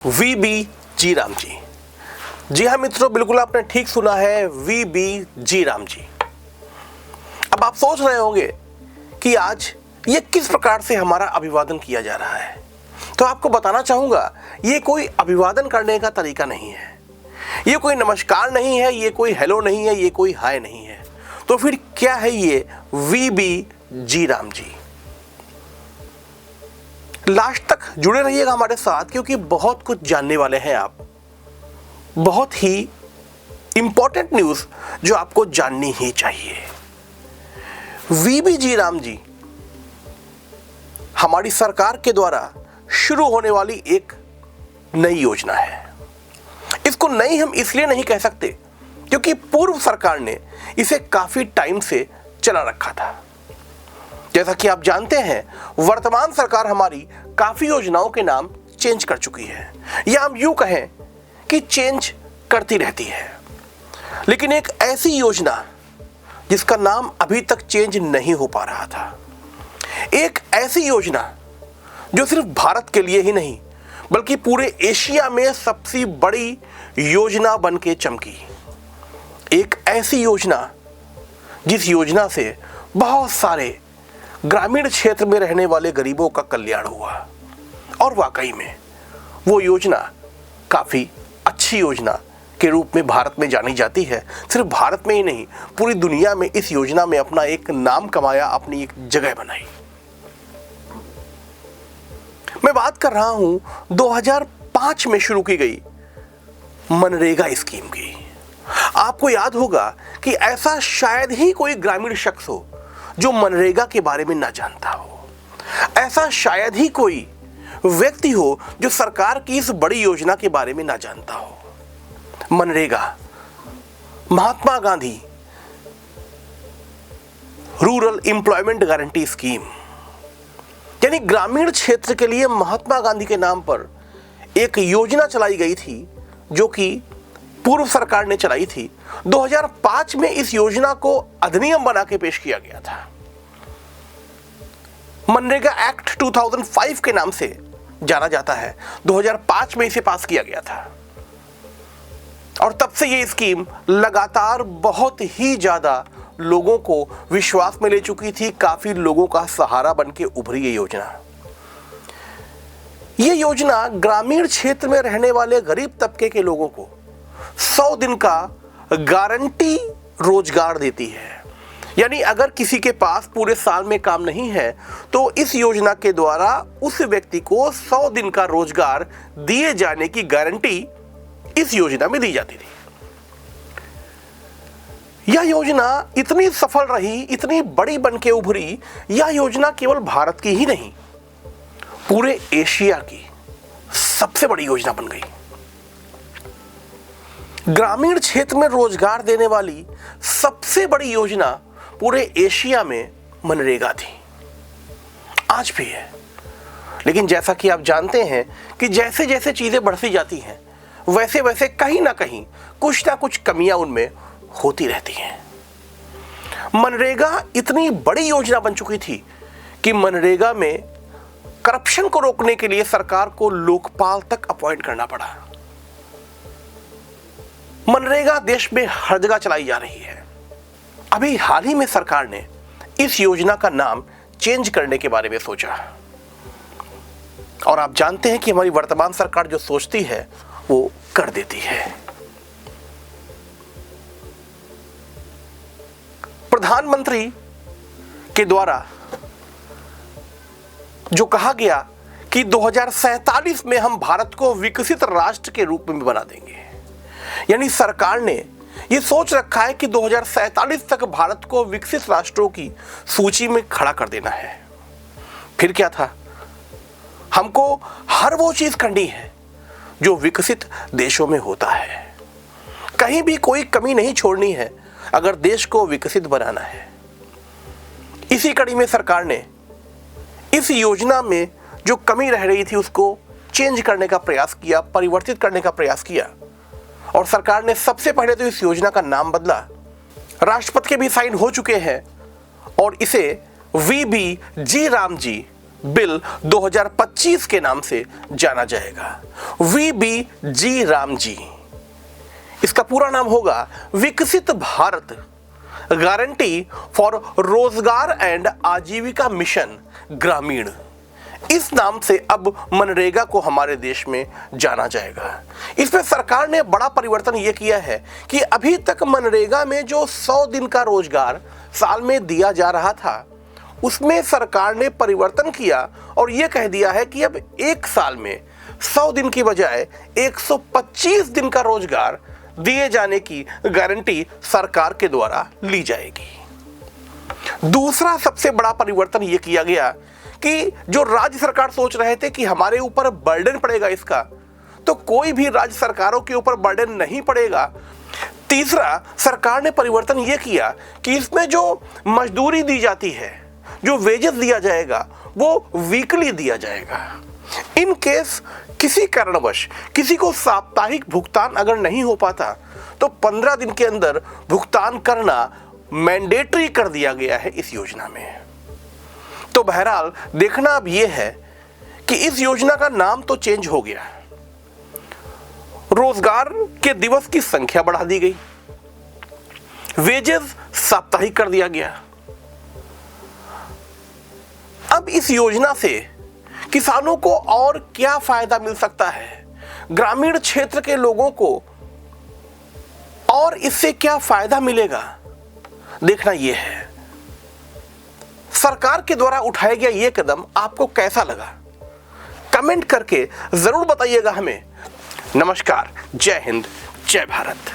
वीबी जी राम जी। जी हाँ मित्रों, बिल्कुल आपने ठीक सुना है, वीबी जी राम जी। अब आप सोच रहे होंगे कि आज ये किस प्रकार से हमारा अभिवादन किया जा रहा है। तो आपको बताना चाहूंगा, ये कोई अभिवादन करने का तरीका नहीं है, ये कोई नमस्कार नहीं है, ये कोई हेलो नहीं है, ये कोई हाय नहीं है। तो फिर क्या है ये वीबी जी राम जी? लास्ट तक जुड़े रहिएगा हमारे साथ, क्योंकि बहुत कुछ जानने वाले हैं आप। बहुत ही इंपॉर्टेंट न्यूज़ जो आपको जाननी ही चाहिए। वीबी जी राम जी हमारी सरकार के द्वारा शुरू होने वाली एक नई योजना है। इसको नई हम इसलिए नहीं कह सकते क्योंकि पूर्व सरकार ने इसे काफी टाइम से चला रखा था। जैसा कि आप जानते हैं, वर्तमान सरकार हमारी काफी योजनाओं के नाम चेंज कर चुकी है, या हम यूं कहें कि चेंज करती रहती है। लेकिन एक ऐसी योजना जिसका नाम अभी तक चेंज नहीं हो पा रहा था, एक ऐसी योजना जो सिर्फ भारत के लिए ही नहीं बल्कि पूरे एशिया में सबसे बड़ी योजना बन के चमकी, एक ऐसी योजना जिस योजना से बहुत सारे ग्रामीण क्षेत्र में रहने वाले गरीबों का कल्याण हुआ। और वाकई में वो योजना काफ़ी अच्छी योजना के रूप में भारत में जानी जाती है। सिर्फ भारत में ही नहीं, पूरी दुनिया में इस योजना में अपना एक नाम कमाया, अपनी एक जगह बनाई। मैं बात कर रहा हूं 2005 में शुरू की गई मनरेगा स्कीम की। आपको याद होगा कि ऐसा शायद ही कोई ग्रामीण शख्स हो जो मनरेगा के बारे में ना जानता हो। ऐसा शायद ही कोई व्यक्ति हो जो सरकार की इस बड़ी योजना के बारे में ना जानता हो। MNREGA, Mahatma Gandhi rural employment guarantee scheme, यानी ग्रामीण क्षेत्र के लिए महात्मा गांधी के नाम पर एक योजना चलाई गई थी, जो कि पूर्व सरकार ने चलाई थी। 2005 में इस योजना को अधिनियम बना के पेश किया गया था। मनरेगा एक्ट 2005 के नाम से जाना जाता है। 2005 में इसे पास किया गया था और तब से ये स्कीम लगातार बहुत ही ज्यादा लोगों को विश्वास में ले चुकी थी। काफी लोगों का सहारा बन के उभरी ये योजना। ये योजना ग्रामीण क्षेत्र में रहने वाले गरीब तबके के लोगों को 100 दिन का गारंटी रोजगार देती है। यानी अगर किसी के पास पूरे साल में काम नहीं है तो इस योजना के द्वारा उस व्यक्ति को 100 दिन का रोजगार दिए जाने की गारंटी इस योजना में दी जाती थी। यह योजना इतनी सफल रही, इतनी बड़ी बनके उभरी। यह योजना केवल भारत की ही नहीं, पूरे एशिया की सबसे बड़ी योजना बन गई। ग्रामीण क्षेत्र में रोजगार देने वाली सबसे बड़ी योजना पूरे एशिया में मनरेगा थी, आज भी है। लेकिन जैसा कि आप जानते हैं कि जैसे जैसे चीजें बढ़ती जाती हैं, वैसे वैसे कहीं ना कहीं कुछ ना कुछ कमियां उनमें होती रहती हैं। मनरेगा इतनी बड़ी योजना बन चुकी थी कि मनरेगा में करप्शन को रोकने के लिए सरकार को लोकपाल तक अपॉइंट करना पड़ा। मनरेगा देश में हर जगह चलाई जा रही है। अभी हाल ही में सरकार ने इस योजना का नाम चेंज करने के बारे में सोचा, और आप जानते हैं कि हमारी वर्तमान सरकार जो सोचती है वो कर देती है। प्रधानमंत्री के द्वारा जो कहा गया कि 2047 में हम भारत को विकसित राष्ट्र के रूप में बना देंगे, यानी सरकार ने ये सोच रखा है कि 2047 तक भारत को विकसित राष्ट्रों की सूची में खड़ा कर देना है। फिर क्या था, हमको हर वो चीज करनी है जो विकसित देशों में होता है। कहीं भी कोई कमी नहीं छोड़नी है अगर देश को विकसित बनाना है। इसी कड़ी में सरकार ने इस योजना में जो कमी रह रही थी उसको चेंज करने का प्रयास किया, परिवर्तित करने का प्रयास किया। और सरकार ने सबसे पहले तो इस योजना का नाम बदला। राष्ट्रपति के भी साइन हो चुके हैं और इसे वीबी जी राम जी बिल 2025 के नाम से जाना जाएगा, VBG रामजी। इसका पूरा नाम होगा विकसित भारत गारंटी फॉर रोजगार एंड आजीविका मिशन ग्रामीण। इस नाम से अब मनरेगा को हमारे देश में जाना जाएगा। इसमें सरकार ने बड़ा परिवर्तन यह किया है कि अभी तक मनरेगा में जो 100 दिन का रोजगार साल में दिया जा रहा था, उसमें सरकार ने परिवर्तन किया और यह कह दिया है कि अब एक साल में 100 दिन की बजाय 125 दिन का रोजगार दिए जाने की गारंटी सरकार के द्वारा ली जाएगी। दूसरा सबसे बड़ा परिवर्तन यह किया गया कि जो राज्य सरकार सोच रहे थे कि हमारे ऊपर बर्डन पड़ेगा इसका, तो कोई भी राज्य सरकारों के ऊपर बर्डन नहीं पड़ेगा। तीसरा, सरकार ने परिवर्तन यह किया कि इसमें जो मजदूरी दी जाती है, जो वेजेस दिया जाएगा, वो वीकली दिया जाएगा। इन केस किसी कारणवश किसी को साप्ताहिक भुगतान अगर नहीं हो पाता तो 15 दिन के अंदर भुगतान करना मैंडेटरी कर दिया गया है इस योजना में। तो बहरहाल देखना अब यह है कि इस योजना का नाम तो चेंज हो गया, रोजगार के दिवस की संख्या बढ़ा दी गई, वेजेस साप्ताहिक कर दिया गया। अब इस योजना से किसानों को और क्या फायदा मिल सकता है, ग्रामीण क्षेत्र के लोगों को और इससे क्या फायदा मिलेगा, देखना यह है। सरकार के द्वारा उठाया गया यह कदम आपको कैसा लगा, कमेंट करके जरूर बताइएगा हमें। नमस्कार, जय हिंद, जय भारत।